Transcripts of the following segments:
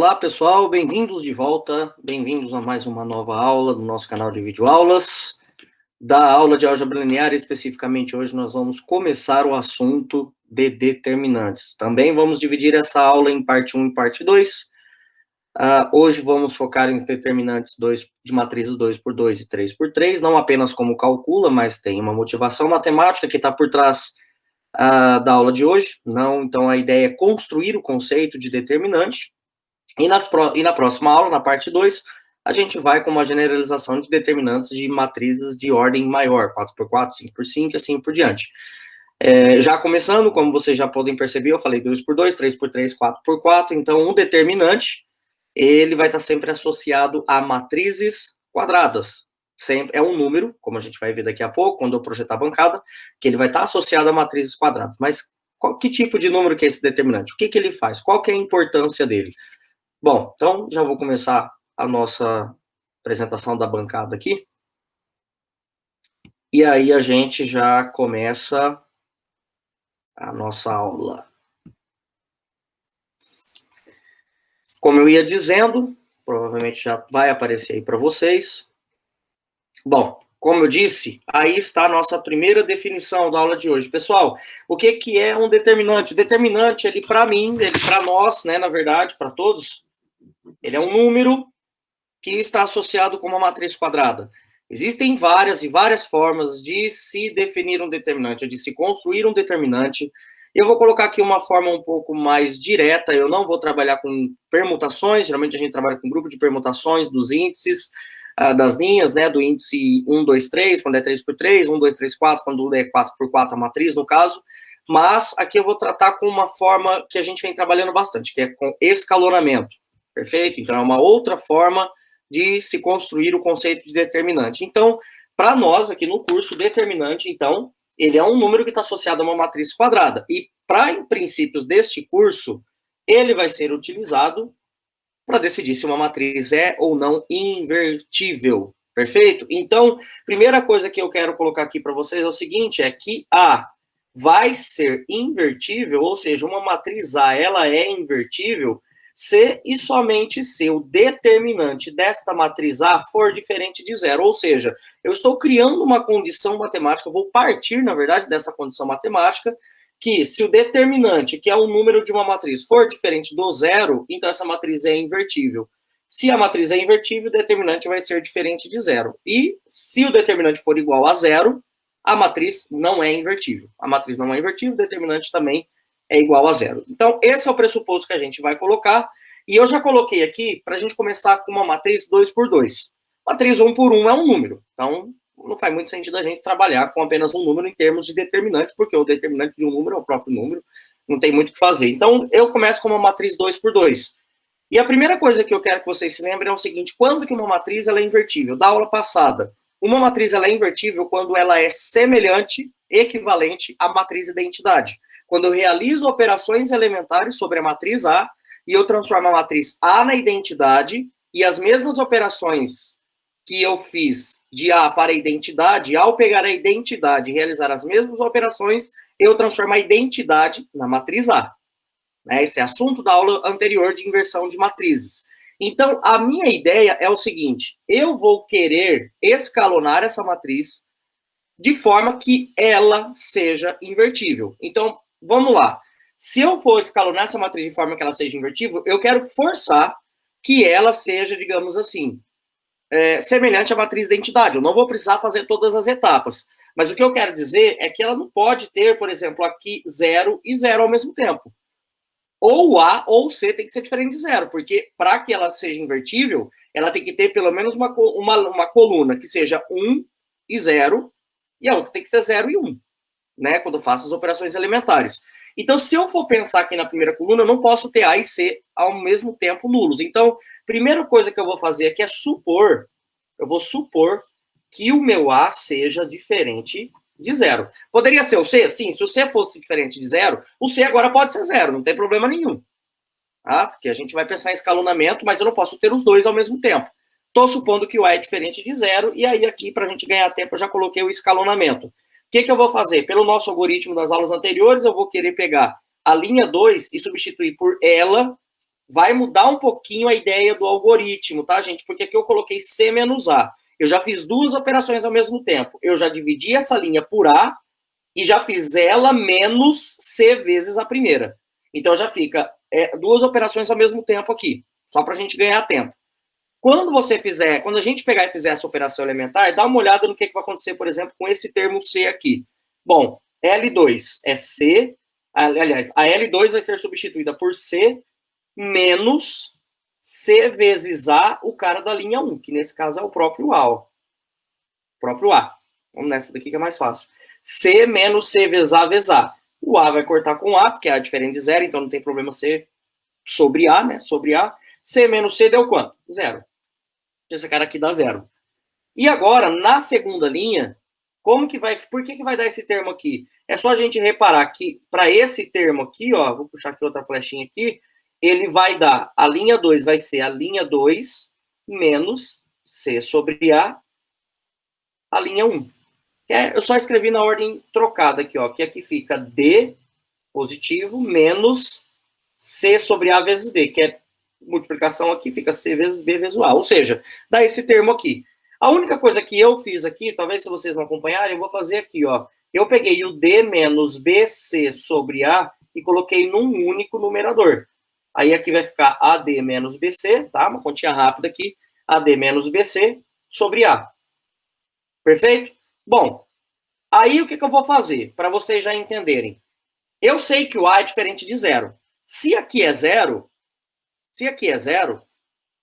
Olá, pessoal, bem-vindos de volta, bem-vindos a mais uma nova aula do nosso canal de videoaulas. Da aula de álgebra linear, especificamente hoje, nós vamos começar o assunto de determinantes. Também vamos dividir essa aula em parte 1 e parte 2. Hoje vamos focar em determinantes de matrizes 2 por 2 e 3 por 3, não apenas como calcula, mas tem uma motivação matemática que está por trás da aula de hoje. Então, a ideia é construir o conceito de determinante. E na próxima aula, na parte 2, a gente vai com uma generalização de determinantes de matrizes de ordem maior, 4x4, 5x5 e assim por diante. Já começando, como vocês já podem perceber, eu falei 2x2, 3x3, 4x4, então um determinante, ele vai estar sempre associado a matrizes quadradas. Sempre é um número, como a gente vai ver daqui a pouco, quando eu projetar a bancada, que ele vai estar associado a matrizes quadradas. Mas que tipo de número que é esse determinante? O que ele faz? Qual que é a importância dele? Bom, então já vou começar a nossa apresentação da bancada aqui. E aí a gente já começa a nossa aula. Como eu ia dizendo, provavelmente já vai aparecer aí para vocês. Bom, como eu disse, aí está a nossa primeira definição da aula de hoje. Pessoal, o que é um determinante? O determinante, ele para mim, ele para nós, né, na verdade, para todos, ele é um número que está associado com uma matriz quadrada. Existem várias e várias formas de se definir um determinante, de se construir um determinante. Eu vou colocar aqui uma forma um pouco mais direta, eu não vou trabalhar com permutações, geralmente a gente trabalha com grupo de permutações dos índices, das linhas, né, do índice 1, 2, 3, quando é 3 por 3, 1, 2, 3, 4, quando é 4 por 4 a matriz, no caso. Mas aqui eu vou tratar com uma forma que a gente vem trabalhando bastante, que é com escalonamento. Perfeito? Então, é uma outra forma de se construir o conceito de determinante. Então, para nós, aqui no curso, determinante, então, ele é um número que está associado a uma matriz quadrada. E, para princípios deste curso, ele vai ser utilizado para decidir se uma matriz é ou não invertível. Perfeito? Então, primeira coisa que eu quero colocar aqui para vocês é o seguinte, é que A vai ser invertível, ou seja, uma matriz A, ela é invertível, se e somente se o determinante desta matriz A for diferente de zero. Ou seja, eu estou criando uma condição matemática, vou partir, na verdade, dessa condição matemática, que se o determinante, que é o número de uma matriz, for diferente do zero, então essa matriz é invertível. Se a matriz é invertível, o determinante vai ser diferente de zero. E se o determinante for igual a zero, a matriz não é invertível. A matriz não é invertível, o determinante também é igual a zero. Então, esse é o pressuposto que a gente vai colocar. E eu já coloquei aqui para a gente começar com uma matriz 2 por 2. Matriz 1 por 1 é um número. Então, não faz muito sentido a gente trabalhar com apenas um número em termos de determinante, porque o determinante de um número é o próprio número. Não tem muito o que fazer. Então, eu começo com uma matriz 2 por 2. E a primeira coisa que eu quero que vocês se lembrem é o seguinte: quando que uma matriz ela é invertível? Da aula passada, uma matriz ela é invertível quando ela é semelhante, equivalente à matriz identidade. Quando eu realizo operações elementares sobre a matriz A e eu transformo a matriz A na identidade e as mesmas operações que eu fiz de A para a identidade, ao pegar a identidade e realizar as mesmas operações, eu transformo a identidade na matriz A. Esse é assunto da aula anterior de inversão de matrizes. Então, a minha ideia é o seguinte: eu vou querer escalonar essa matriz de forma que ela seja invertível. Então, vamos lá. Se eu for escalonar essa matriz de forma que ela seja invertível, eu quero forçar que ela seja, digamos assim, semelhante à matriz de identidade. Eu não vou precisar fazer todas as etapas. Mas o que eu quero dizer é que ela não pode ter, por exemplo, aqui 0 e 0 ao mesmo tempo. Ou A ou C tem que ser diferente de zero, porque para que ela seja invertível, ela tem que ter pelo menos uma coluna que seja 1 e 0, e a outra tem que ser 0 e 1, né? Quando eu faço as operações elementares. Então, se eu for pensar aqui na primeira coluna, eu não posso ter A e C ao mesmo tempo nulos. Então, primeira coisa que eu vou fazer aqui é supor, eu vou supor que o meu A seja diferente de zero. Poderia ser o C? Sim, se o C fosse diferente de zero, o C agora pode ser zero, não tem problema nenhum. Tá? Porque a gente vai pensar em escalonamento, mas eu não posso ter os dois ao mesmo tempo. Estou supondo que o A é diferente de zero, e aí aqui, para a gente ganhar tempo, eu já coloquei o escalonamento. O que eu vou fazer? Pelo nosso algoritmo das aulas anteriores, eu vou querer pegar a linha 2 e substituir por ela vai mudar um pouquinho a ideia do algoritmo, tá, gente? Porque aqui eu coloquei C menos A. Eu já fiz duas operações ao mesmo tempo. Eu já dividi essa linha por A e já fiz ela menos C vezes a primeira. Então já fica duas operações ao mesmo tempo aqui, só para a gente ganhar tempo. Quando a gente pegar e fizer essa operação elementar, dá uma olhada no que vai acontecer, por exemplo, com esse termo C aqui. Bom, L2 é C, aliás, a L2 vai ser substituída por C menos C vezes A, o cara da linha 1, que nesse caso é o próprio A. Ó. O próprio A. Vamos nessa daqui que é mais fácil. C menos C vezes A. O A vai cortar com A, porque A é diferente de zero, então não tem problema C sobre A, né? Sobre A. C menos C deu quanto? Zero. Esse cara aqui dá zero. E agora, na segunda linha, por que vai dar esse termo aqui? É só a gente reparar que para esse termo aqui, ó, vou puxar aqui outra flechinha aqui, ele vai dar, a linha 2 vai ser a linha 2 menos C sobre A linha 1. Eu só escrevi na ordem trocada aqui, ó, que aqui fica D positivo menos C sobre A vezes B, que é multiplicação aqui, fica C vezes B vezes A. Ou seja, dá esse termo aqui. A única coisa que eu fiz aqui, talvez se vocês não acompanharem, eu vou fazer aqui, ó. Eu peguei o D menos BC sobre A e coloquei num único numerador. Aí aqui vai ficar AD menos BC, tá? Uma continha rápida aqui. AD menos BC sobre A. Perfeito? Bom, aí o que eu vou fazer? Para vocês já entenderem. Eu sei que o A é diferente de zero. Se aqui é zero,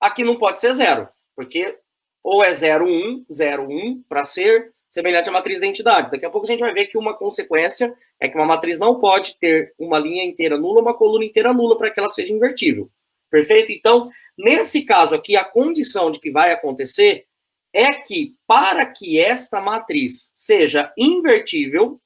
aqui não pode ser zero, porque ou é 0, 1, para ser semelhante à matriz da entidade. Daqui a pouco a gente vai ver que uma consequência é que uma matriz não pode ter uma linha inteira nula, uma coluna inteira nula, para que ela seja invertível. Perfeito? Então, nesse caso aqui, a condição de que vai acontecer é que, para que esta matriz seja invertível,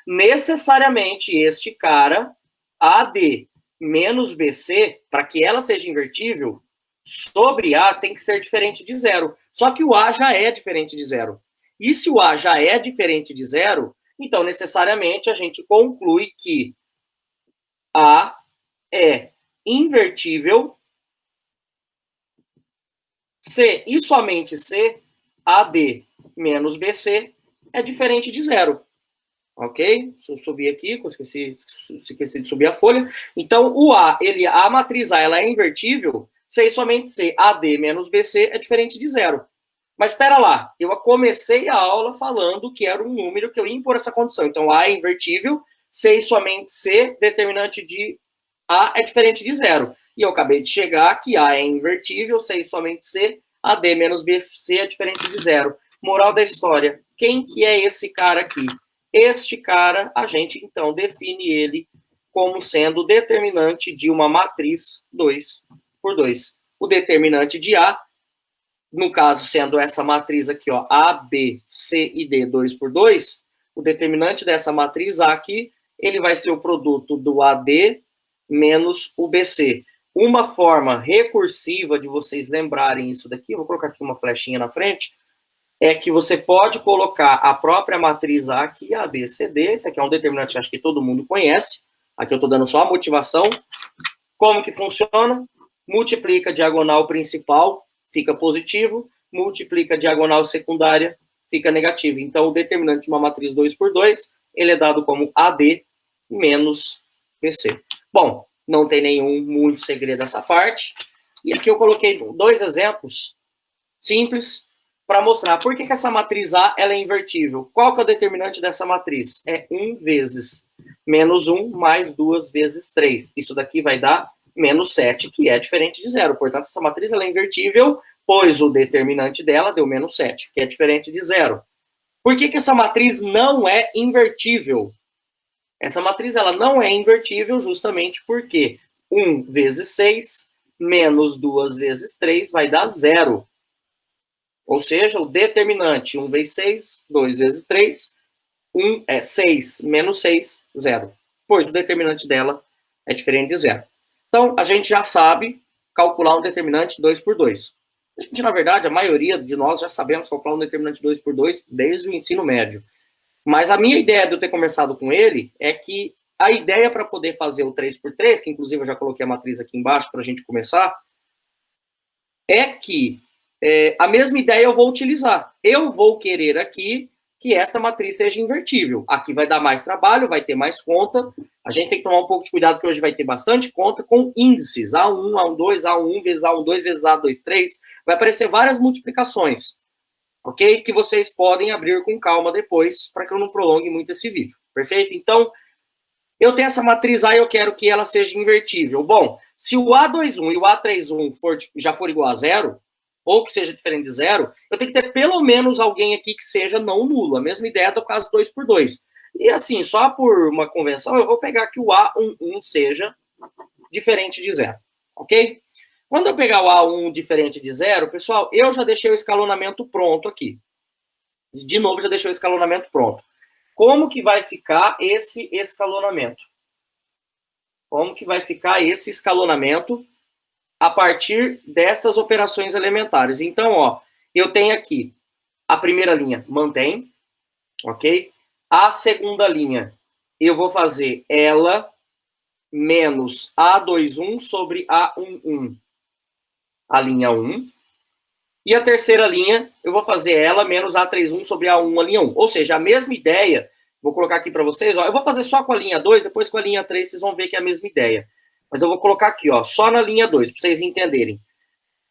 necessariamente este cara, AD menos BC, para que ela seja invertível, sobre A tem que ser diferente de zero. Só que o A já é diferente de zero. E se o A já é diferente de zero, então necessariamente a gente conclui que A é invertível C e somente C, AD menos BC é diferente de zero. Ok? Se eu subir aqui, esqueci de subir a folha. Então, o A, a matriz A, ela é invertível, C e somente C, AD menos BC é diferente de zero. Mas espera lá, eu comecei a aula falando que era um número que eu ia impor essa condição. Então, A é invertível, C e somente C, determinante de A é diferente de zero. E eu acabei de chegar que A é invertível, C e somente C, AD menos BC é diferente de zero. Moral da história, quem que é esse cara aqui? Este cara, a gente, então, define ele como sendo determinante de uma matriz 2 por 2. O determinante de A, no caso, sendo essa matriz aqui, ó, A, B, C e D 2 por 2, o determinante dessa matriz A aqui, ele vai ser o produto do AD menos o BC. Uma forma recursiva de vocês lembrarem isso daqui, eu vou colocar aqui uma flechinha na frente, é que você pode colocar a própria matriz A aqui, A, B, C, D. Esse aqui é um determinante que acho que todo mundo conhece. Aqui eu estou dando só a motivação. Como que funciona? Multiplica a diagonal principal, fica positivo. Multiplica a diagonal secundária, fica negativo. Então, o determinante de uma matriz 2 por 2, ele é dado como AD menos BC. Bom, não tem nenhum muito segredo essa parte. E aqui eu coloquei dois exemplos simples para mostrar por que essa matriz A ela é invertível. Qual que é o determinante dessa matriz? É 1 vezes menos 1 mais 2 vezes 3. Isso daqui vai dar menos 7, que é diferente de zero. Portanto, essa matriz ela é invertível, pois o determinante dela deu menos 7, que é diferente de zero. Por que essa matriz não é invertível? Essa matriz ela não é invertível justamente porque 1 vezes 6 menos 2 vezes 3 vai dar 0. Ou seja, o determinante 1 vezes 6, 2 vezes 3, 1 é 6 menos 6, 0. Pois o determinante dela é diferente de 0. Então, a gente já sabe calcular um determinante 2 por 2. A gente, na verdade, a maioria de nós já sabemos calcular um determinante 2 por 2 desde o ensino médio. Mas a minha ideia de eu ter começado com ele é que a ideia para poder fazer o 3x3, que inclusive eu já coloquei a matriz aqui embaixo para a gente começar, é que a mesma ideia eu vou utilizar. Eu vou querer aqui que esta matriz seja invertível. Aqui vai dar mais trabalho, vai ter mais conta. A gente tem que tomar um pouco de cuidado, porque hoje vai ter bastante conta com índices. A1, A12, A1 vezes A12 vezes A23. Vai aparecer várias multiplicações, ok? Que vocês podem abrir com calma depois, para que eu não prolongue muito esse vídeo. Perfeito? Então, eu tenho essa matriz A e eu quero que ela seja invertível. Bom, se o A21 e o A31 já for igual a zero, ou que seja diferente de zero, eu tenho que ter pelo menos alguém aqui que seja não nulo. A mesma ideia do caso 2x2. E assim, só por uma convenção, eu vou pegar que o A11 seja diferente de zero, ok? Quando eu pegar o A1 diferente de zero, pessoal, eu já deixei o escalonamento pronto aqui. De novo, já deixei o escalonamento pronto. Como que vai ficar esse escalonamento? Como que vai ficar esse escalonamento a partir destas operações elementares? Então, ó, eu tenho aqui a primeira linha, mantém, ok? A segunda linha, eu vou fazer ela menos A21 sobre A11, a linha 1. E a terceira linha, eu vou fazer ela menos A31 sobre A1, a linha 1. Ou seja, a mesma ideia, vou colocar aqui para vocês, ó, eu vou fazer só com a linha 2, depois com a linha 3 vocês vão ver que é a mesma ideia. Mas eu vou colocar aqui, ó, só na linha 2, para vocês entenderem.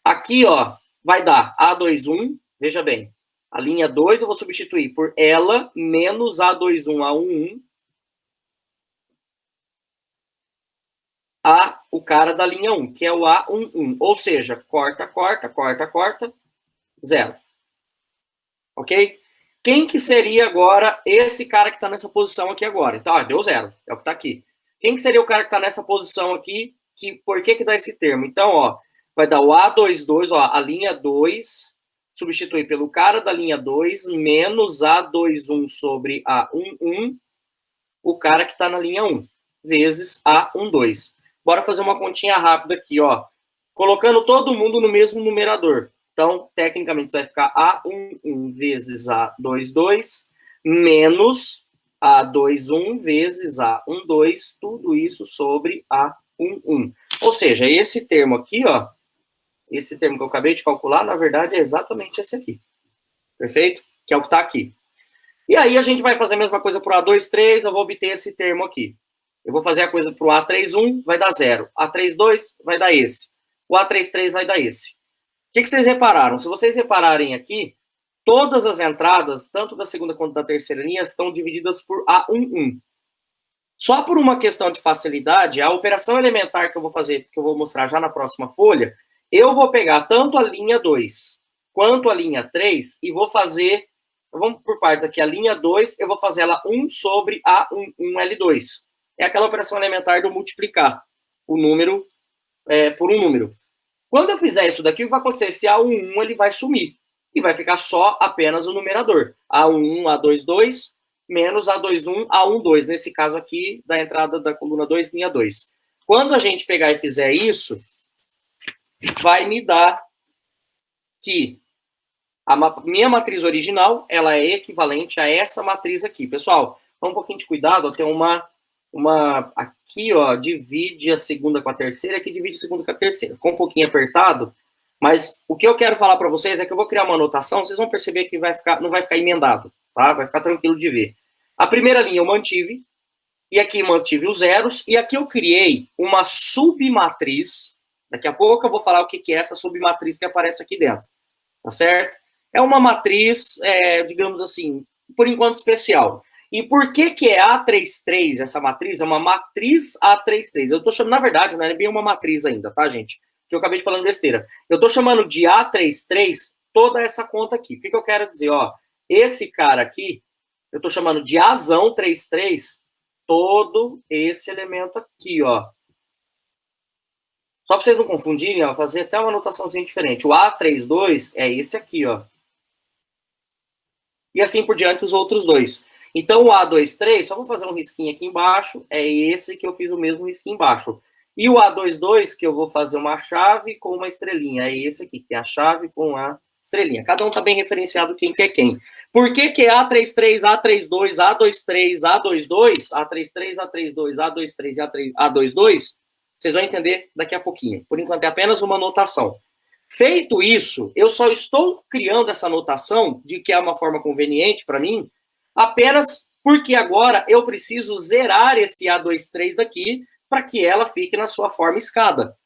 Aqui, ó, vai dar A21, veja bem, a linha 2 eu vou substituir por ela menos A21, A11, o cara da linha 1, que é o A11. Ou seja, corta, corta, corta, corta, zero. Ok? Quem que seria agora esse cara que está nessa posição aqui agora? Então, deu zero, é o que está aqui. Quem que seria o cara que está nessa posição aqui? Por que dá esse termo? Então, ó, vai dar o A22, ó, a linha 2, substituir pelo cara da linha 2, menos A21 sobre A11, o cara que está na linha 1, vezes A12. Bora fazer uma continha rápida aqui, ó. Colocando todo mundo no mesmo numerador. Então, tecnicamente, isso vai ficar A11 vezes A22, menos A21 vezes A12, tudo isso sobre A11. Ou seja, esse termo aqui, ó, esse termo que eu acabei de calcular, na verdade, é exatamente esse aqui. Perfeito? Que é o que está aqui. E aí, a gente vai fazer a mesma coisa para o A23, eu vou obter esse termo aqui. Eu vou fazer a coisa para o A31, vai dar 0. A32 vai dar esse. O A33 vai dar esse. O que vocês repararam? Se vocês repararem aqui, todas as entradas, tanto da segunda quanto da terceira linha, estão divididas por A11. Só por uma questão de facilidade, a operação elementar que eu vou fazer, que eu vou mostrar já na próxima folha, eu vou pegar tanto a linha 2 quanto a linha 3 e vou fazer, vamos por partes aqui, a linha 2, eu vou fazer ela 1 sobre A11L2. É aquela operação elementar do multiplicar o número por um número. Quando eu fizer isso daqui, o que vai acontecer? Esse A11 ele vai sumir e vai ficar só apenas o numerador. A11, A22, menos A21, A12. Nesse caso aqui, da entrada da coluna 2, linha 2. Quando a gente pegar e fizer isso, vai me dar que a minha matriz original, ela é equivalente a essa matriz aqui. Pessoal, toma um pouquinho de cuidado, ó, tem aqui, ó, divide a segunda com a terceira, aqui divide a segunda com a terceira. Ficou um pouquinho apertado, mas o que eu quero falar para vocês é que eu vou criar uma anotação, vocês vão perceber que não vai ficar emendado, tá? Vai ficar tranquilo de ver. A primeira linha eu mantive, e aqui mantive os zeros, e aqui eu criei uma submatriz. Daqui a pouco eu vou falar o que é essa submatriz que aparece aqui dentro, tá certo? É uma matriz, digamos assim, por enquanto especial. E por que é A33 essa matriz? É uma matriz A33. Eu tô chamando, na verdade, não é bem uma matriz ainda, tá, gente? Que eu acabei de falando besteira. Eu tô chamando de A33 toda essa conta aqui. O que eu quero dizer? Ó, esse cara aqui, eu tô chamando de Azão 33, todo esse elemento aqui, ó. Só para vocês não confundirem, ó, fazer até uma anotaçãozinha diferente. O A32 é esse aqui, ó. E assim por diante os outros dois. Então, o A23, só vou fazer um risquinho aqui embaixo, é esse que eu fiz o mesmo risquinho embaixo. E o A22, que eu vou fazer uma chave com uma estrelinha, é esse aqui, que é a chave com a estrelinha. Cada um está bem referenciado quem quer quem. Por que que A33, A32, A23, A22, A33, A32, A23 e A22? Vocês vão entender daqui a pouquinho. Por enquanto é apenas uma notação. Feito isso, eu só estou criando essa notação de que é uma forma conveniente para mim, apenas porque agora eu preciso zerar esse A23 daqui para que ela fique na sua forma escada.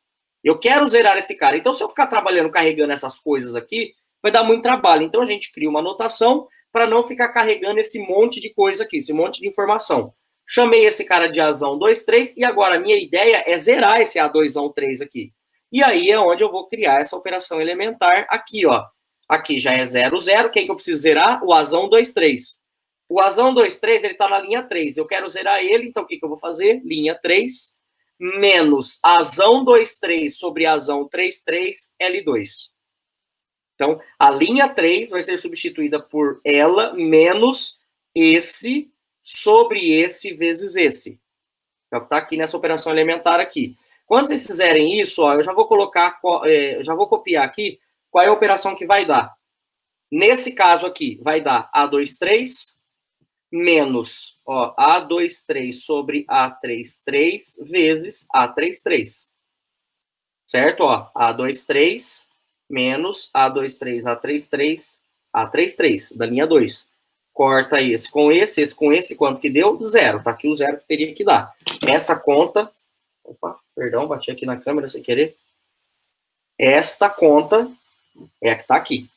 Eu quero zerar esse cara. Então, se eu ficar trabalhando, carregando essas coisas aqui, vai dar muito trabalho. Então, a gente cria uma anotação para não ficar carregando esse monte de coisa aqui, esse monte de informação. Chamei esse cara de Azão 2, 3, e agora a minha ideia é zerar esse A2ão 3 aqui. E aí é onde eu vou criar essa operação elementar aqui, ó. Aqui já é 0, 0. Quem que eu preciso zerar? O Azão 2, 3. O Azão 2, 3, ele está na linha 3. Eu quero zerar ele, então o que eu vou fazer? Linha 3, menos Azão 2, 3 sobre Azão 3, 3, L2. Então, a linha 3 vai ser substituída por ela menos esse sobre esse vezes esse. É o que está aqui nessa operação elementar aqui. Quando vocês fizerem isso, ó, eu já vou colocar, já vou copiar aqui qual é a operação que vai dar. Nesse caso aqui, vai dar A23 menos, ó, A23 sobre A33 vezes A33. Certo? Ó, A23 menos A23, A33, A33, da linha 2. Corta esse com esse, quanto que deu? 0. Tá aqui o 0 que teria que dar. Essa conta... Opa, perdão, bati aqui na câmera sem querer. Esta conta é a que tá aqui.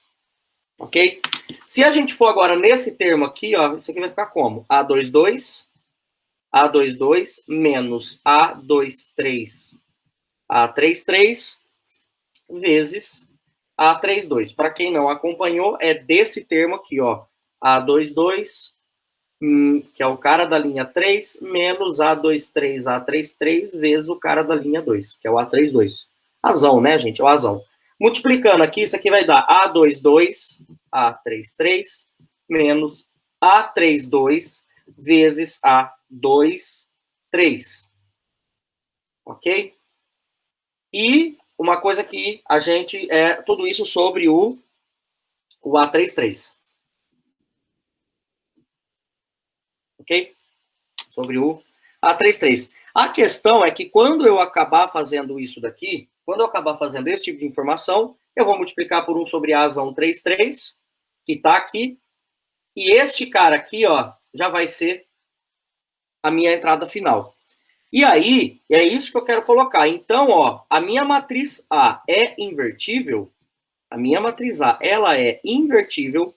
Ok? Se a gente for agora nesse termo aqui, ó, isso aqui vai ficar como? A22 menos A23, A33 vezes A32. Para quem não acompanhou, é desse termo aqui, ó. A22, que é o cara da linha 3, menos A23, A33 vezes o cara da linha 2, que é o A32. Azão, né, gente? É o azão. Multiplicando aqui, isso aqui vai dar A22, A33, menos A32 vezes A23. Ok? E uma coisa que a gente... tudo isso sobre o A33. Ok? Sobre o A33. A questão é que quando eu acabar fazendo isso daqui, quando eu acabar fazendo esse tipo de informação, eu vou multiplicar por 1 sobre Azão 33, que está aqui, e este cara aqui, ó, já vai ser a minha entrada final. E aí, é isso que eu quero colocar. Então, ó, a minha matriz A é invertível, a minha matriz A, ela é invertível,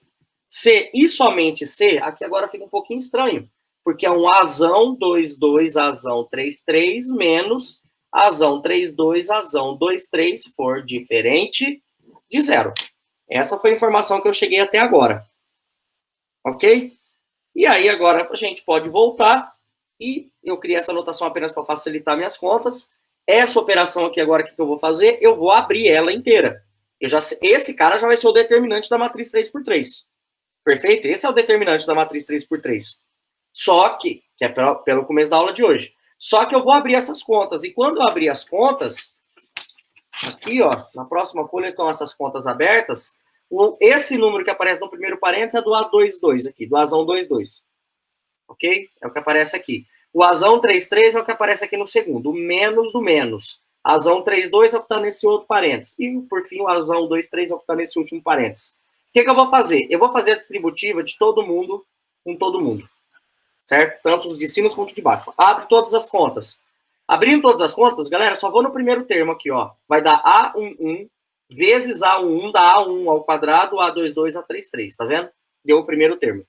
C e somente C, aqui agora fica um pouquinho estranho, porque é um Azão 2, 2, Azão 3, 3, menos Azão 3, 2, Azão 2, 3, for diferente de 0. Essa foi a informação que eu cheguei até agora. Ok? E aí agora a gente pode voltar, e eu criei essa anotação apenas para facilitar minhas contas. Essa operação aqui agora, o que eu vou fazer? Eu vou abrir ela inteira. Esse cara já vai ser o determinante da matriz 3x3. Perfeito? Esse é o determinante da matriz 3x3. Só que é pelo começo da aula de hoje. Só que eu vou abrir essas contas. E quando eu abrir as contas, aqui, ó, na próxima folha estão essas contas abertas. Esse número que aparece no primeiro parênteses é do A22 aqui, do Azão 22. Ok? É o que aparece aqui. O Azão 33 é o que aparece aqui no segundo. O menos do menos. Azão 32 é o que está nesse outro parênteses. E, por fim, o Azão 23 é o que está nesse último parênteses. O que eu vou fazer? Eu vou fazer a distributiva de todo mundo com todo mundo. Certo? Tanto os de cima quanto de baixo. Abre todas as contas. Abrindo todas as contas, galera, só vou no primeiro termo aqui, ó. Vai dar A11 vezes A11, dá A1 ao quadrado, A22, A33, tá vendo? Deu o primeiro termo.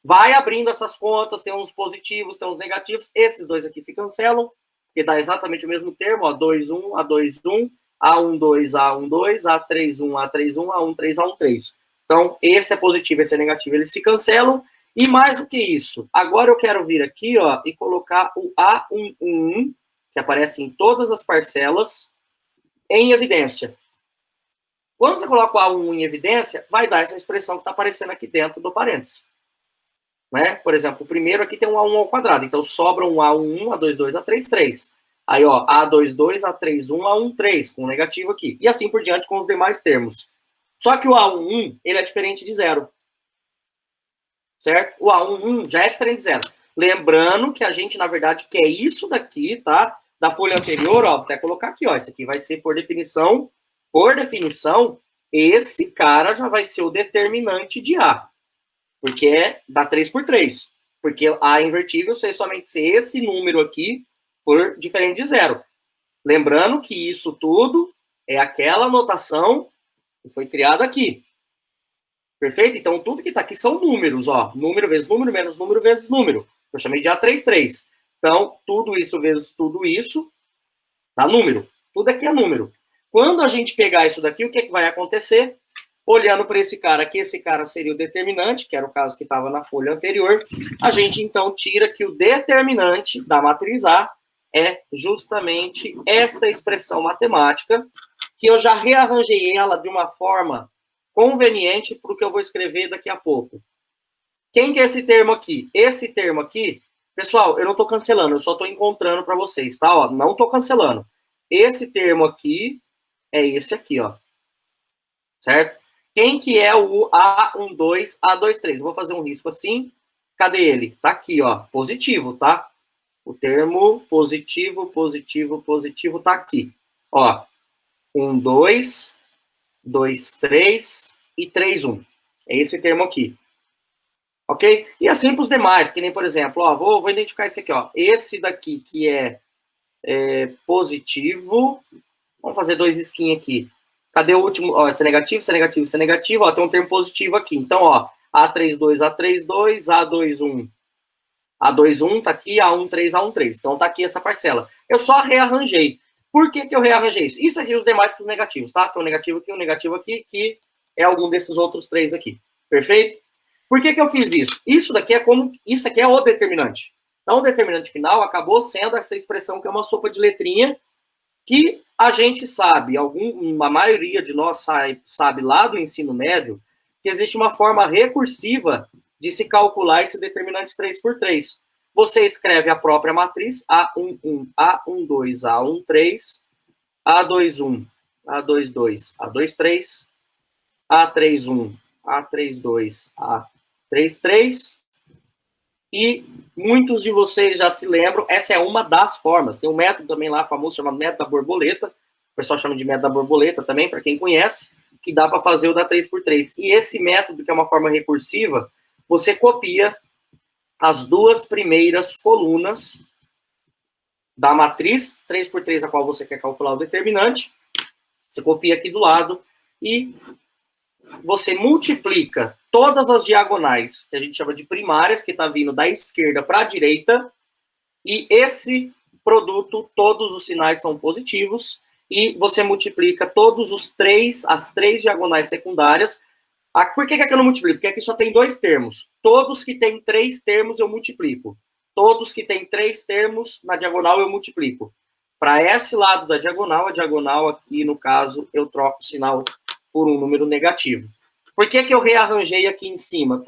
Vai abrindo essas contas, tem uns positivos, tem uns negativos. Esses dois aqui se cancelam, que dá exatamente o mesmo termo, ó. A21, A21, A12, A12, A31, A31, A13, A13. Então, esse é positivo, esse é negativo, eles se cancelam. E mais do que isso, agora eu quero vir aqui, ó, e colocar o A11, que aparece em todas as parcelas, em evidência. Quando você coloca o A1 em evidência, vai dar essa expressão que está aparecendo aqui dentro do parênteses. Né? Por exemplo, o primeiro aqui tem um A1 ao quadrado, então sobra um A11, A22, A33. Aí, ó, A22, A31, A13, com negativo aqui. E assim por diante com os demais termos. Só que o A11, ele é diferente de zero. Certo? O A11 já é diferente de zero. Lembrando que a gente, na verdade, quer isso daqui, tá? Da folha anterior, ó, vou até colocar aqui, ó. Isso aqui vai ser por definição, esse cara já vai ser o determinante de A. Porque é da 3 por 3. Porque A invertível sei somente ser esse número aqui por diferente de zero. Lembrando que isso tudo é aquela notação que foi criada aqui. Perfeito? Então, tudo que está aqui são números, ó. Número vezes número, menos número vezes número. Eu chamei de A33. Então, tudo isso vezes tudo isso dá número. Tudo aqui é número. Quando a gente pegar isso daqui, o que, é que vai acontecer? Olhando para esse cara aqui, esse cara seria o determinante, que era o caso que estava na folha anterior. A gente, então, tira que o determinante da matriz A é justamente esta expressão matemática, que eu já rearranjei ela de uma forma conveniente para o que eu vou escrever daqui a pouco. Quem que é esse termo aqui? Esse termo aqui, pessoal, eu não estou cancelando, eu só estou encontrando para vocês, tá? Ó, não estou cancelando. Esse termo aqui é esse aqui, ó. Certo? Quem que é o A12, A23? Eu vou fazer um risco assim. Cadê ele? Tá aqui, ó. Positivo, tá? O termo positivo, positivo, positivo tá aqui. Ó. 1, 2, 2, 3 e 3, 1. É esse termo aqui. Ok? E assim para os demais, que nem, por exemplo, ó, vou identificar esse aqui, ó. Esse daqui que é positivo. Vamos fazer 2 skin aqui. Cadê o último? Ó, esse é negativo, esse é negativo, esse é negativo. Ó, tem um termo positivo aqui. Então, ó, A32, A32, A21. A21 tá aqui, A13, A13. Então, tá aqui essa parcela. Eu só rearranjei. Por que que eu rearranjei isso? Isso aqui, os demais para os negativos, tá? Então, um negativo aqui, que é algum desses outros três aqui. Perfeito? Por que que eu fiz isso? Isso daqui é como... Isso aqui é o determinante. Então, o determinante final acabou sendo essa expressão que é uma sopa de letrinha que a gente sabe, uma maioria de nós sabe lá do ensino médio, que existe uma forma recursiva de se calcular esse determinante 3 por 3. Você escreve a própria matriz, A11, A12, A13, A21, A22, A23, A31, A32, A33, e muitos de vocês já se lembram, essa é uma das formas. Tem um método também lá famoso chamado método da borboleta, o pessoal chama de método da borboleta também, para quem conhece, que dá para fazer o da 3x3. E esse método, que é uma forma recursiva, você copia as duas primeiras colunas da matriz 3x3, a qual você quer calcular o determinante, você copia aqui do lado e você multiplica todas as diagonais, que a gente chama de primárias, que está vindo da esquerda para a direita, e esse produto, todos os sinais são positivos, e você multiplica as três diagonais secundárias. Por que que eu não multiplico? Porque aqui só tem 2 termos. Todos que têm 3 termos eu multiplico. Todos que têm 3 termos na diagonal eu multiplico. Para esse lado da diagonal, a diagonal aqui, no caso, eu troco o sinal por um número negativo. Por que que eu rearranjei aqui em cima?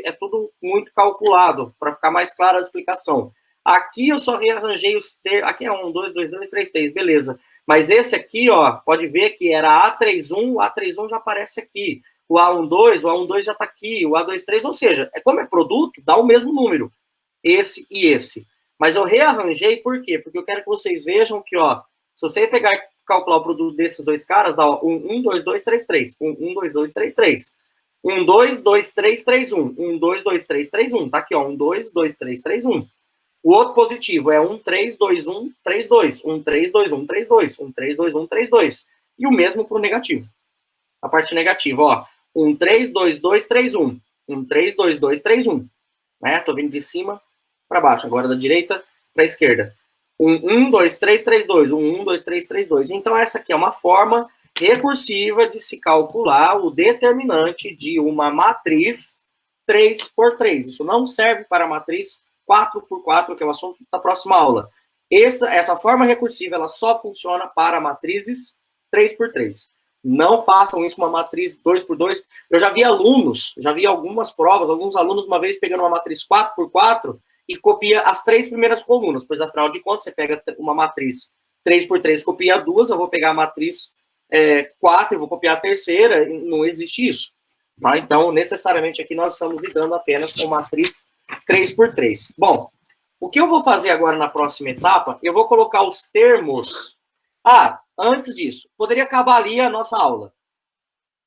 É tudo muito calculado, para ficar mais clara a explicação. Aqui eu só rearranjei os termos. Aqui é 1, 2, 2, 2, 3, 3, beleza. Mas esse aqui, ó, pode ver que era A31, o A31 já aparece aqui. O A12, o A12 já está aqui, o A23, ou seja, como é produto, dá o mesmo número. Esse e esse. Mas eu rearranjei por quê? Porque eu quero que vocês vejam que, ó, se você pegar e calcular o produto desses dois caras, dá 1, 2, 2, 3, 3. 1, 2, 2, 3, 3. 1, 2, 2, 3, 3, 1. 1, 2, 2, 3, 3, 1. Tá aqui, ó. 1, 2, 2, 3, 3, 1. O outro positivo é 1, 3, 2, 1, 3, 2. 1, 3, 2, 1, 3, 2. 1, 3, 2, 1, 3, 2. E o mesmo para o negativo. A parte negativa, ó. 1, 3, 2, 2, 3, 1. 1, 3, 2, 2, 3, 1. Né? Tô vindo de cima para baixo. Agora da direita para a esquerda. 1, 2, 3, 3, 2. 1, 2, 3, 3, 2. Então, essa aqui é uma forma recursiva de se calcular o determinante de uma matriz 3 por 3. Isso não serve para a matriz 4 por 4, que é o assunto da próxima aula. Essa forma recursiva ela só funciona para matrizes 3 por 3. Não façam isso com uma matriz 2 por 2. Eu já vi algumas provas, alguns alunos uma vez pegando uma matriz 4 por 4 e copia as 3 primeiras colunas, pois afinal de contas você pega uma matriz 3 por 3, copia duas, eu vou pegar a matriz 4 e vou copiar a terceira, não existe isso. Tá? Então, necessariamente aqui nós estamos lidando apenas com matriz 3x3. Bom, o que eu vou fazer agora na próxima etapa, eu vou colocar os termos... antes disso, poderia acabar ali a nossa aula.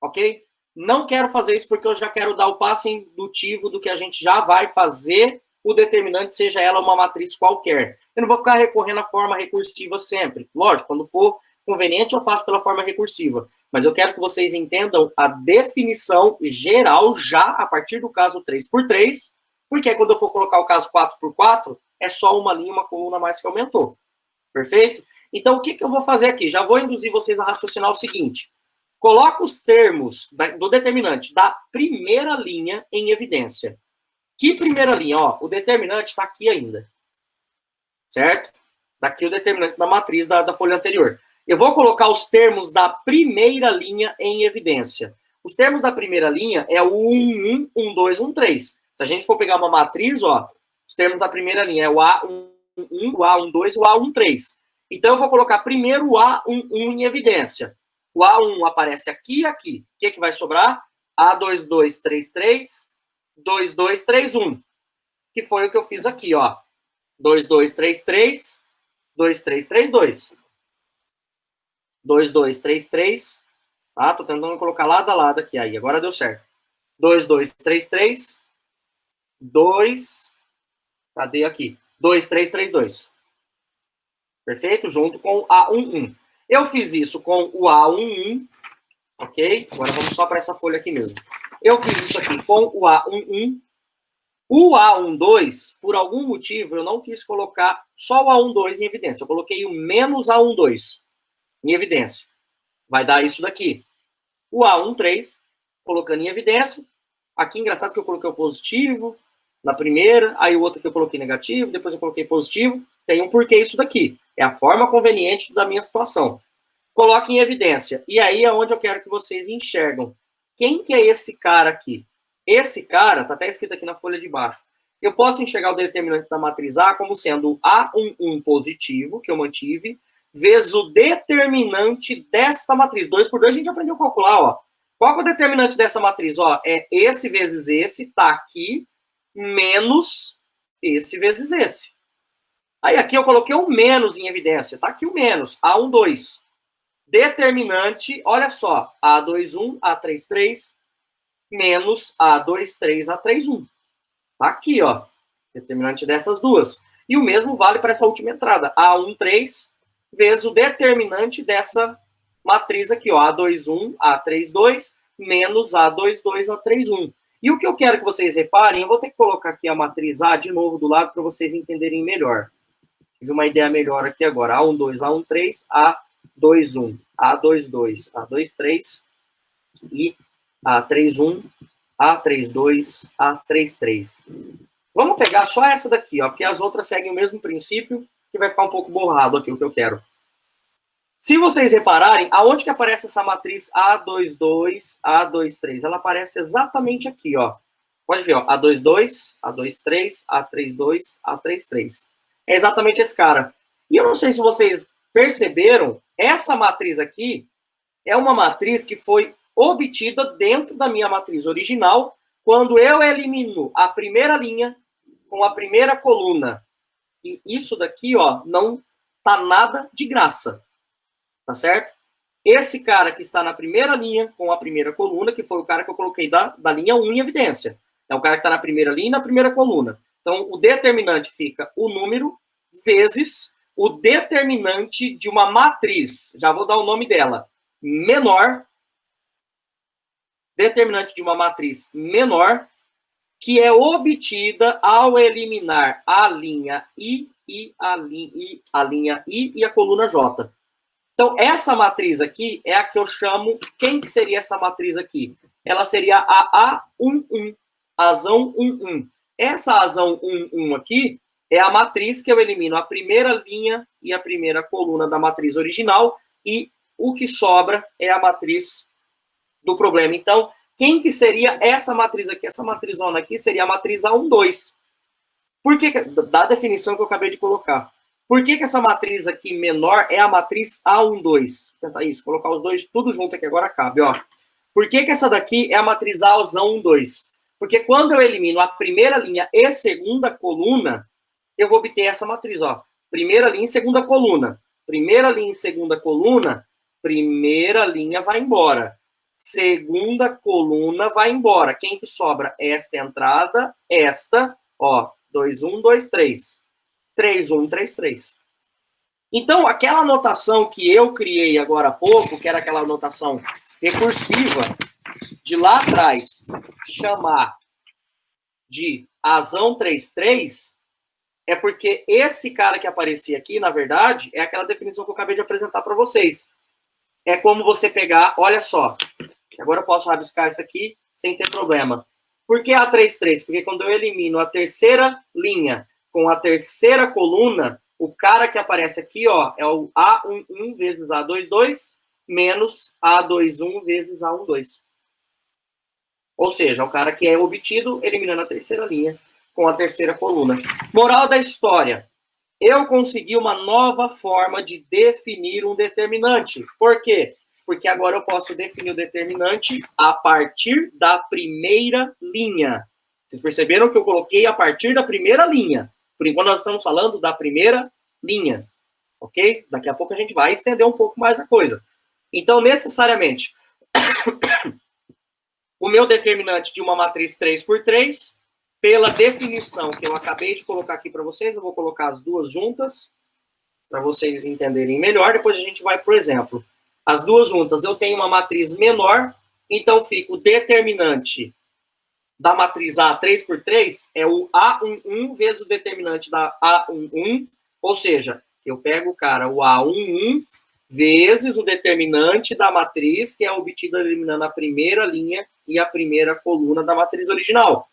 Ok? Não quero fazer isso porque eu já quero dar o passo indutivo do que a gente já vai fazer o determinante, seja ela uma matriz qualquer. Eu não vou ficar recorrendo à forma recursiva sempre. Lógico, quando for conveniente, eu faço pela forma recursiva. Mas eu quero que vocês entendam a definição geral já a partir do caso 3x3, porque quando eu for colocar o caso 4x4, é só uma linha, uma coluna a mais que aumentou. Perfeito? Então, o que eu vou fazer aqui? Já vou induzir vocês a raciocinar o seguinte. Coloca os termos do determinante da primeira linha em evidência. Que primeira linha? Ó, o determinante está aqui ainda. Certo? Daqui o determinante da matriz da folha anterior. Eu vou colocar os termos da primeira linha em evidência. Os termos da primeira linha é o 1, 1, 2, 1, 3. Se a gente for pegar uma matriz, ó, os termos da primeira linha é o A1, 1, o A1, 2 e o A1, 3. Então, eu vou colocar primeiro o A1, 1 em evidência. O A1 aparece aqui e aqui. O que vai sobrar? A2, 2, 3, 3, 2, 2, 3, 1. Que foi o que eu fiz aqui, ó. 2, 2, 3, 3, 2, 3, 3, 2. 2, 2, 3, 3. Tá? Tô tentando colocar lado a lado aqui. Aí, agora deu certo. 2, 2, 3, 3. 2. Cadê aqui? 2, 3, 3, 2. Perfeito? Junto com o A1, 1. Eu fiz isso com o A1, 1. Ok? Agora vamos só para essa folha aqui mesmo. Eu fiz isso aqui com o A1, 1. O A1, 2, por algum motivo, eu não quis colocar só o A1, 2 em evidência. Eu coloquei o menos A1, 2 em evidência. Vai dar isso daqui. O A1, 3, colocando em evidência. Aqui, engraçado que eu coloquei o positivo na primeira, aí o outro que eu coloquei negativo, depois eu coloquei positivo. Tem um porquê isso daqui. É a forma conveniente da minha situação. Coloque em evidência. E aí é onde eu quero que vocês enxergam. Quem que é esse cara aqui? Esse cara, está até escrito aqui na folha de baixo. Eu posso enxergar o determinante da matriz A como sendo o A11 positivo, que eu mantive, vezes o determinante desta matriz. 2 por 2 a gente aprendeu a calcular, ó. Qual é o determinante dessa matriz? Ó, é esse vezes esse, tá aqui, menos esse vezes esse. Aí aqui eu coloquei o menos em evidência. Tá aqui o menos, A1, 2. Determinante, olha só, A2, 1, A3, 3, menos A2, 3, A3, 1. Tá aqui, ó. Determinante dessas duas. E o mesmo vale para essa última entrada. A1, 3, vezes o determinante dessa matriz aqui, ó. A2, 1, A3, 2, menos A2, 2, A3, 1. E o que eu quero que vocês reparem, eu vou ter que colocar aqui a matriz A de novo do lado para vocês entenderem melhor. Tive uma ideia melhor aqui agora. A1, 2, A1, 3, A2, 1, A2, 2, A2, 3 e A3, 1, A3, 2, A3, 3. Vamos pegar só essa daqui, ó, porque as outras seguem o mesmo princípio, que vai ficar um pouco borrado aqui o que eu quero. Se vocês repararem, aonde que aparece essa matriz A22, A23? Ela aparece exatamente aqui, ó. Pode ver, ó, A22, A23, A32, A33. É exatamente esse cara. E eu não sei se vocês perceberam, essa matriz aqui é uma matriz que foi obtida dentro da minha matriz original, quando eu elimino a primeira linha com a primeira coluna. E isso daqui, ó, não tá nada de graça. Tá certo? Esse cara que está na primeira linha com a primeira coluna, que foi o cara que eu coloquei da linha 1 em evidência. É o cara que está na primeira linha e na primeira coluna. Então, o determinante fica o número vezes o determinante de uma matriz. Já vou dar o nome dela. Menor. Determinante de uma matriz menor, que é obtida ao eliminar a linha I e a linha I e a coluna J. Então, essa matriz aqui é a que eu chamo... Quem que seria essa matriz aqui? Ela seria a A11, azão 11. Essa azão 11 aqui é a matriz que eu elimino a primeira linha e a primeira coluna da matriz original e o que sobra é a matriz do problema. Então, quem que seria essa matriz aqui? Essa matrizona aqui seria a matriz A12. Por que? Da definição que eu acabei de colocar. Por que essa matriz aqui menor é a matriz A12? Vou tentar isso, colocar os dois tudo junto aqui, agora cabe, ó. Por que essa daqui é a matriz A12? Porque quando eu elimino a primeira linha e segunda coluna, eu vou obter essa matriz, ó. Primeira linha e segunda coluna. Primeira linha e segunda coluna, primeira linha vai embora. Segunda coluna vai embora. Quem que sobra? Esta entrada, esta, ó, 2, 1, 2, 3. 3, 1, 3, 3. Então, aquela notação que eu criei agora há pouco, que era aquela notação recursiva, de lá atrás, chamar de azão 3, 3, é porque esse cara que aparecia aqui, na verdade, é aquela definição que eu acabei de apresentar para vocês. É como você pegar, olha só, agora eu posso rabiscar isso aqui sem ter problema. Por que A33? Porque quando eu elimino a terceira linha com a terceira coluna, o cara que aparece aqui, ó, é o A11 vezes A22 menos A21 vezes A12. Ou seja, o cara que é obtido eliminando a terceira linha com a terceira coluna. Moral da história. Eu consegui uma nova forma de definir um determinante. Por quê? Porque agora eu posso definir o determinante a partir da primeira linha. Vocês perceberam que eu coloquei a partir da primeira linha. Por enquanto nós estamos falando da primeira linha. Ok? Daqui a pouco a gente vai estender um pouco mais a coisa. Então, necessariamente, o meu determinante de uma matriz 3 por 3, pela definição que eu acabei de colocar aqui para vocês, eu vou colocar as duas juntas, para vocês entenderem melhor, depois a gente vai para o exemplo. As duas juntas, eu tenho uma matriz menor, então fica o determinante da matriz A 3 por 3 é o A11 vezes o determinante da A11, ou seja, eu pego, cara, o A11 vezes o determinante da matriz, que é obtido eliminando a primeira linha e a primeira coluna da matriz original.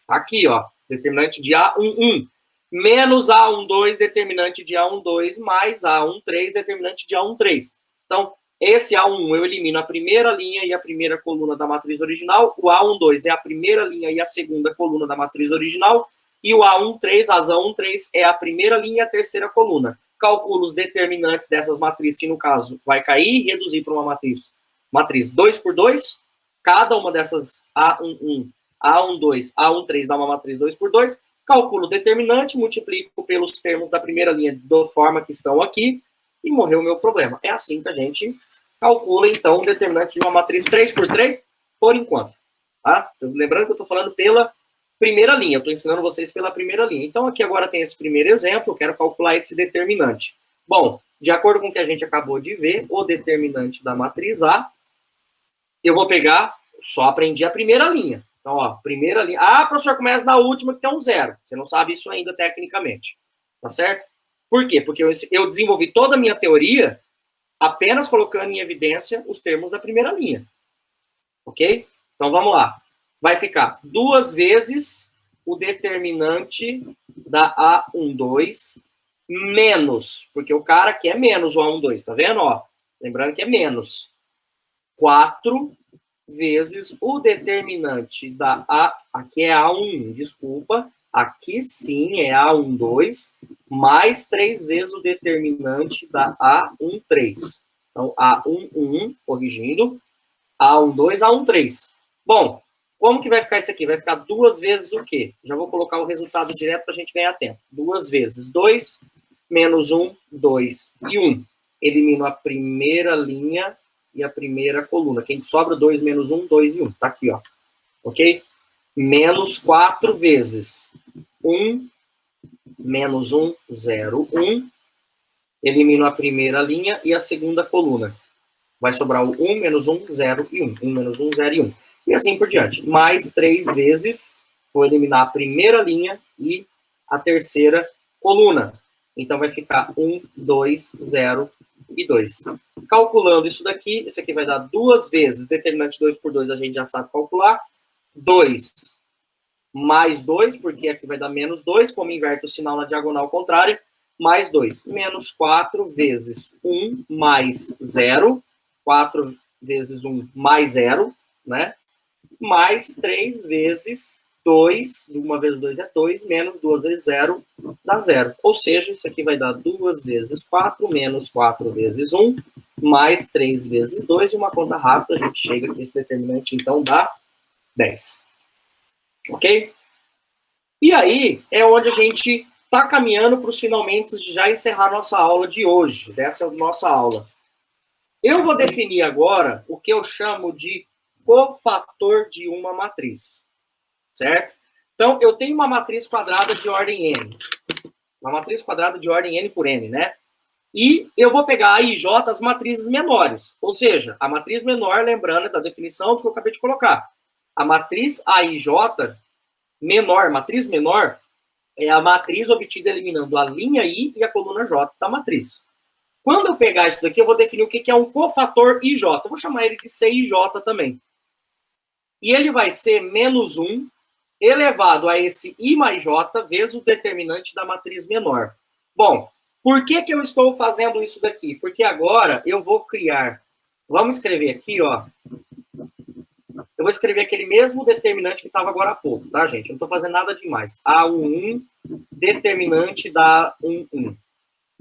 Aqui, ó, determinante de A11, menos A12, determinante de A12, mais A13, determinante de A13. Então, esse A1 eu elimino a primeira linha e a primeira coluna da matriz original, o A12 é a primeira linha e a segunda coluna da matriz original, e o A13, a A13, é a primeira linha e a terceira coluna. Calculo os determinantes dessas matrizes, que no caso vai cair e reduzir para uma matriz 2 por 2, cada uma dessas A11, A12, A13 dá uma matriz 2 por 2, calculo o determinante, multiplico pelos termos da primeira linha da forma que estão aqui, e morreu o meu problema. É assim que a gente calcula, então, o determinante de uma matriz 3 por 3, por enquanto. Tá? Lembrando que eu estou falando pela primeira linha, eu estou ensinando vocês pela primeira linha. Então, aqui agora tem esse primeiro exemplo, eu quero calcular esse determinante. Bom, de acordo com o que a gente acabou de ver, o determinante da matriz A, eu vou pegar, só aprendi a primeira linha. Então, ó, primeira linha. Ah, professor, começa na última que tem um zero. Você não sabe isso ainda tecnicamente. Tá certo? Por quê? Porque eu desenvolvi toda a minha teoria apenas colocando em evidência os termos da primeira linha. Ok? Então, vamos lá. Vai ficar 2 vezes o determinante da A12 menos, porque o cara quer menos o A12, tá vendo? Ó, lembrando que é menos. 4 vezes o determinante da A, aqui é A1, desculpa, aqui sim é A12, mais 3 vezes o determinante da A13. Então, A11, corrigindo, A12, A13. Bom, como que vai ficar isso aqui? Vai ficar 2 vezes o quê? Já vou colocar o resultado direto para a gente ganhar tempo. 2 vezes 2, menos 1, 2 e 1. Elimino a primeira linha e a primeira coluna. Quem sobra? 2 menos 1, 2 e 1. Tá aqui, ó. Ok? Menos 4 vezes 1, menos 1, 0, 1. Elimino a primeira linha e a segunda coluna. Vai sobrar o 1, menos 1, 0 e 1. 1 menos 1, 0 e 1. E assim por diante. Mais 3 vezes, vou eliminar a primeira linha e a terceira coluna. Então vai ficar 1, 2, 0 e 2. Calculando isso daqui, isso aqui vai dar 2 vezes, determinante 2 por 2 a gente já sabe calcular. 2 mais 2, porque aqui vai dar menos 2, como inverte o sinal na diagonal contrária, mais 2. Menos 4 vezes 1 mais 0. 4 vezes 1 mais 0, né? Mais 3 vezes 2, 1 vezes 2 é 2, menos 2 vezes 0 dá 0. Ou seja, isso aqui vai dar 2 vezes 4, menos 4 vezes 1, mais 3 vezes 2, e uma conta rápida, a gente chega aqui, esse determinante, então, dá 10. Ok? E aí, é onde a gente está caminhando para os finalmente de já encerrar nossa aula de hoje, dessa nossa aula. Eu vou definir agora o que eu chamo de cofator de uma matriz. Certo? Então, eu tenho uma matriz quadrada de ordem n. Uma matriz quadrada de ordem n por n, né? E eu vou pegar A e J, as matrizes menores. Ou seja, a matriz menor, lembrando da definição que eu acabei de colocar. A matriz A e J menor, matriz menor, é a matriz obtida eliminando a linha I e a coluna J da matriz. Quando eu pegar isso daqui, eu vou definir o que é um cofator IJ. Eu vou chamar ele de CIJ também. E ele vai ser menos 1 elevado a esse I mais J vezes o determinante da matriz menor. Bom, por que eu estou fazendo isso daqui? Porque agora eu vou criar, vamos escrever aqui, ó. Eu vou escrever aquele mesmo determinante que estava agora há pouco, tá, gente? Eu não estou fazendo nada demais. A11, determinante da A11,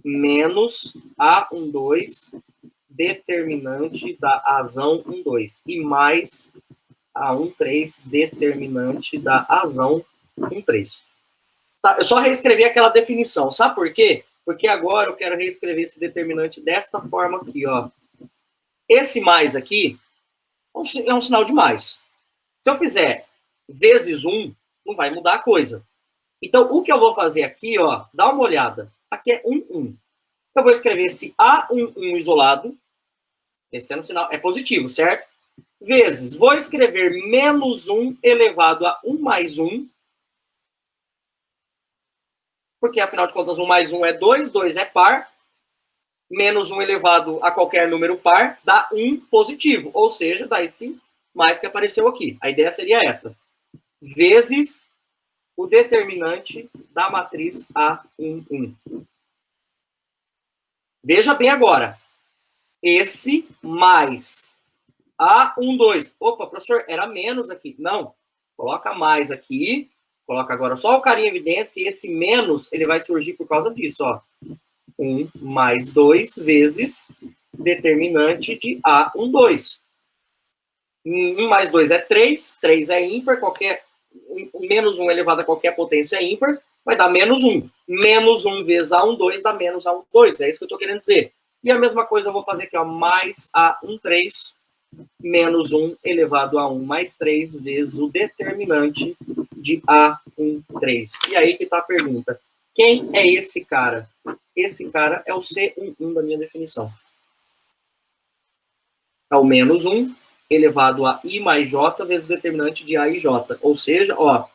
menos A12, determinante da azão 12, e mais A13, determinante da azão 13. Tá, eu só reescrevi aquela definição. Sabe por quê? Porque agora eu quero reescrever esse determinante desta forma aqui, ó. Esse mais aqui é um sinal de mais. Se eu fizer vezes 1, não vai mudar a coisa. Então, o que eu vou fazer aqui, ó, dá uma olhada. Aqui é 1, 1. Eu vou escrever esse A11 isolado. Esse é um sinal, é positivo, certo? Vezes, vou escrever menos 1 elevado a 1 mais 1. Porque, afinal de contas, 1 mais 1 é 2, 2 é par. Menos 1 elevado a qualquer número par dá 1 positivo. Ou seja, dá esse mais que apareceu aqui. A ideia seria essa. Vezes o determinante da matriz A11. Veja bem agora. Esse mais A12. Opa, professor, era menos aqui. Não. Coloca mais aqui. Coloca agora só o carinha em evidência. E esse menos, ele vai surgir por causa disso, ó. 1 mais 2 vezes determinante de A12. 1 mais 2 é 3. 3 é ímpar. Menos 1 elevado a qualquer potência é ímpar. Vai dar menos 1. Menos 1 vezes A12 dá menos A12. É isso que eu estou querendo dizer. E a mesma coisa eu vou fazer aqui, ó. Mais A13 menos 1 elevado a 1 mais 3 vezes o determinante de A13. E aí que está a pergunta. Quem é esse cara? Esse cara é o C11 da minha definição. É o menos 1 elevado a I mais J vezes o determinante de A e J. Ou seja, ó,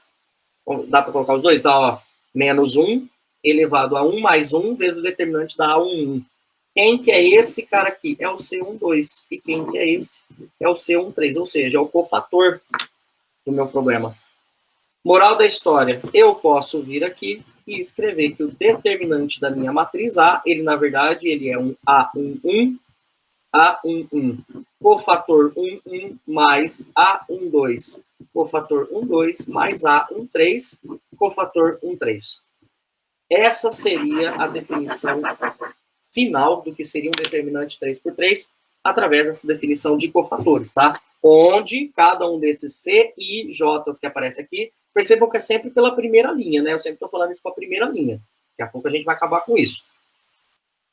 dá para colocar os dois? Dá, ó, menos 1 elevado a 1 mais 1 vezes o determinante da A11. Quem que é esse cara aqui? É o C12. E quem que é esse? É o C13. Ou seja, é o cofator do meu problema. Moral da história. Eu posso vir aqui e escrever que o determinante da minha matriz A, ele, na verdade, ele é um A11, A11, cofator 11 mais A12, cofator 12 mais A13, cofator 13. Essa seria a definição final do que seria um determinante 3 por 3, através dessa definição de cofatores, tá? Onde cada um desses C e J que aparece aqui, percebam que é sempre pela primeira linha, né? Eu sempre estou falando isso com a primeira linha. Daqui a pouco a gente vai acabar com isso.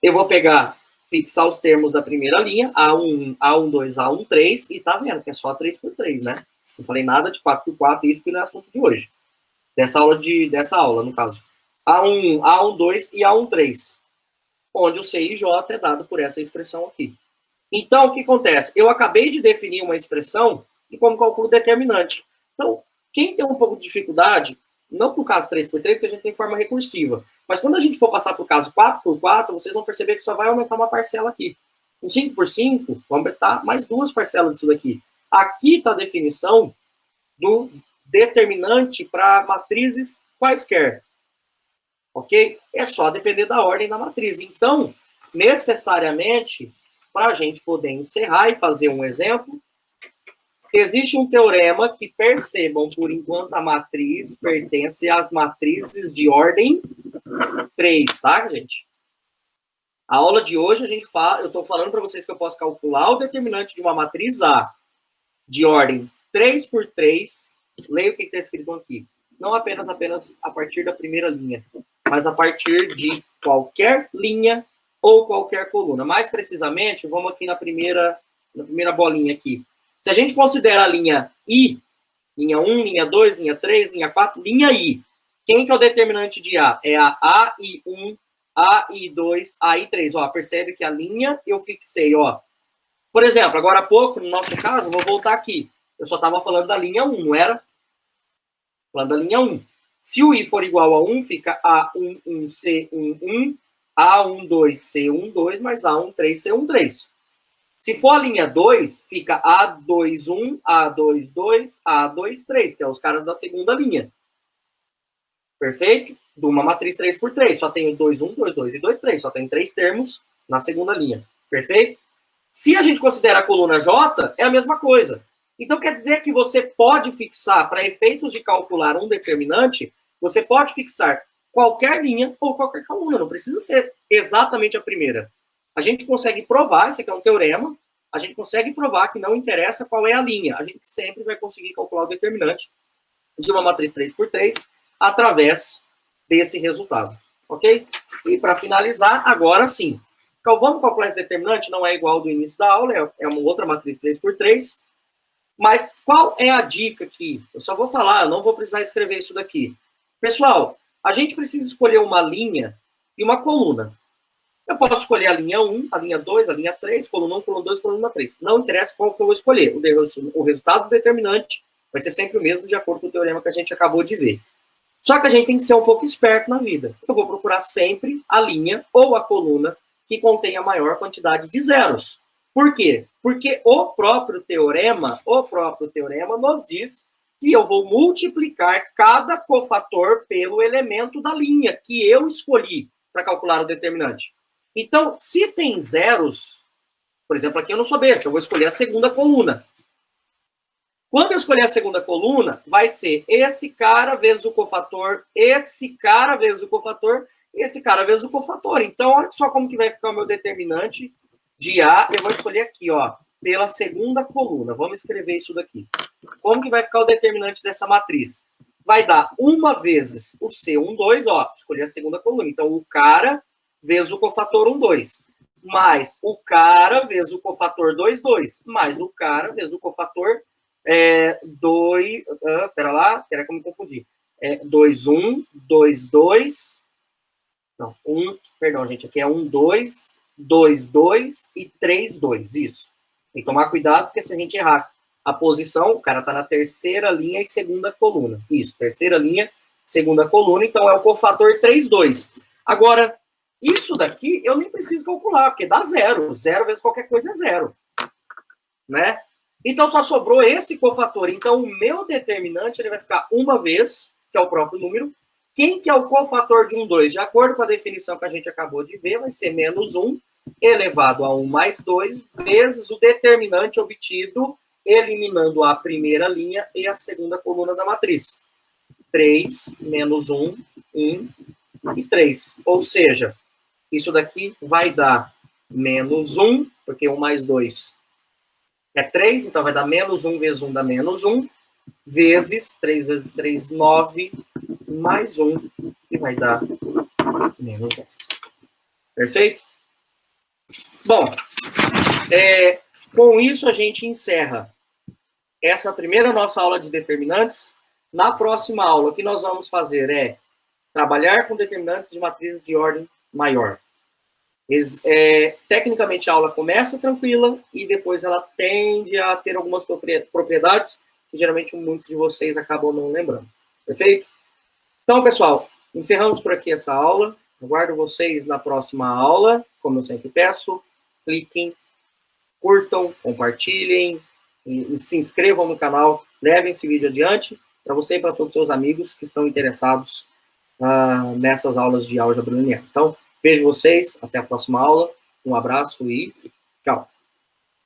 Eu vou pegar, fixar os termos da primeira linha, A1, A12, A13, e tá vendo que é só 3 por 3, né? Não falei nada de 4 por 4, isso que não é assunto de hoje. Dessa aula, no caso. A1, A12 e A13. Onde o C e J é dado por essa expressão aqui. Então, o que acontece? Eu acabei de definir uma expressão de como calculo o determinante. Então, quem tem um pouco de dificuldade, não para o caso 3 por 3, que a gente tem forma recursiva, mas quando a gente for passar para o caso 4 por 4, vocês vão perceber que só vai aumentar uma parcela aqui. O 5 por 5, vai aumentar mais 2 parcelas disso daqui. Aqui está a definição do determinante para matrizes quaisquer. Ok? É só depender da ordem da matriz. Então, necessariamente, para a gente poder encerrar e fazer um exemplo, Existe um teorema que, percebam, por enquanto a matriz pertence às matrizes de ordem 3, tá, gente? A aula de hoje, eu estou falando para vocês que eu posso calcular o determinante de uma matriz A de ordem 3 por 3. Leia o que está escrito aqui. Não apenas a partir da primeira linha, mas a partir de qualquer linha ou qualquer coluna. Mais precisamente, vamos aqui na primeira bolinha aqui. Se a gente considera a linha I, linha 1, linha 2, linha 3, linha 4, linha I. Quem que é o determinante de A? É a AI1, AI2, AI3. Ó, percebe que a linha eu fixei, ó. Por exemplo, agora há pouco, no nosso caso, vou voltar aqui. Eu só estava falando da linha 1, não era? Falando da linha 1. Se o I for igual a 1, fica A11, C11, A12, C12, mais A13, C13. Se for a linha 2, fica A21, A22, A23, que é os caras da segunda linha. Perfeito? De uma matriz 3 por 3. Só tenho 2, 1, 2, 2 e 2, 3. Só tem 3 termos na segunda linha. Perfeito? Se a gente considera a coluna J, é a mesma coisa. Então, quer dizer que você pode fixar, para efeitos de calcular um determinante, você pode fixar qualquer linha ou qualquer coluna. Não precisa ser exatamente a primeira. A gente consegue provar, esse aqui é um teorema, a gente consegue provar que não interessa qual é a linha. A gente sempre vai conseguir calcular o determinante de uma matriz 3 por 3 através desse resultado. Ok? E para finalizar, agora sim. Então, vamos calcular esse determinante, não é igual ao do início da aula, é uma outra matriz 3 por 3. Mas qual é a dica aqui? Eu só vou falar, eu não vou precisar escrever isso daqui. Pessoal, a gente precisa escolher uma linha e uma coluna. Eu posso escolher a linha 1, a linha 2, a linha 3, coluna 1, coluna 2, coluna 3. Não interessa qual que eu vou escolher. O resultado do determinante vai ser sempre o mesmo, de acordo com o teorema que a gente acabou de ver. Só que a gente tem que ser um pouco esperto na vida. Eu vou procurar sempre a linha ou a coluna que contém a maior quantidade de zeros. Por quê? Porque o próprio teorema nos diz que eu vou multiplicar cada cofator pelo elemento da linha que eu escolhi para calcular o determinante. Então, se tem zeros, por exemplo, aqui eu não sou besta, eu vou escolher a segunda coluna. Quando eu escolher a segunda coluna, vai ser esse cara vezes o cofator, esse cara vezes o cofator, esse cara vezes o cofator. Então, olha só como que vai ficar o meu determinante de A. Eu vou escolher aqui, ó, pela segunda coluna. Vamos escrever isso daqui. Como que vai ficar o determinante dessa matriz? Vai dar 1 vezes o C12, ó, escolhi a segunda coluna. Então, o cara vezes o cofator 12, mais o cara vezes o cofator 22, mais o cara vezes o cofator 2, pera lá, pera que eu me confundi. 2, 1, 2, 2, não, 1, perdão, gente, aqui é 1, 2, 2, 2 e 3, 2, isso. Tem que tomar cuidado, porque se a gente errar a posição, o cara tá na terceira linha e segunda coluna. Isso, terceira linha, segunda coluna, então é o cofator 3, 2. Agora, isso daqui eu nem preciso calcular, porque dá zero. Zero vezes qualquer coisa é zero. Né? Então, só sobrou esse cofator. Então, o meu determinante ele vai ficar 1 vez, que é o próprio número. Quem que é o cofator de 2? De acordo com a definição que a gente acabou de ver, vai ser menos 1 elevado a 1 mais 2 vezes o determinante obtido eliminando a primeira linha e a segunda coluna da matriz. 3 menos 1, 1 e 3. Ou seja, isso daqui vai dar menos 1, porque 1 mais 2 é 3, então vai dar menos 1 vezes 1 dá menos 1, vezes 3 vezes 3, 9, mais 1, que vai dar menos 10. Perfeito? Bom, com isso a gente encerra essa primeira nossa aula de determinantes. Na próxima aula, o que nós vamos fazer é trabalhar com determinantes de matrizes de ordem maior. Tecnicamente, a aula começa tranquila e depois ela tende a ter algumas propriedades que geralmente muitos de vocês acabam não lembrando. Perfeito? Então, pessoal, encerramos por aqui essa aula. Aguardo vocês na próxima aula. Como eu sempre peço, cliquem, curtam, compartilhem, e se inscrevam no canal, levem esse vídeo adiante para você e para todos os seus amigos que estão interessados nessas aulas de álgebra linear. Então, vejo vocês, até a próxima aula, um abraço e tchau!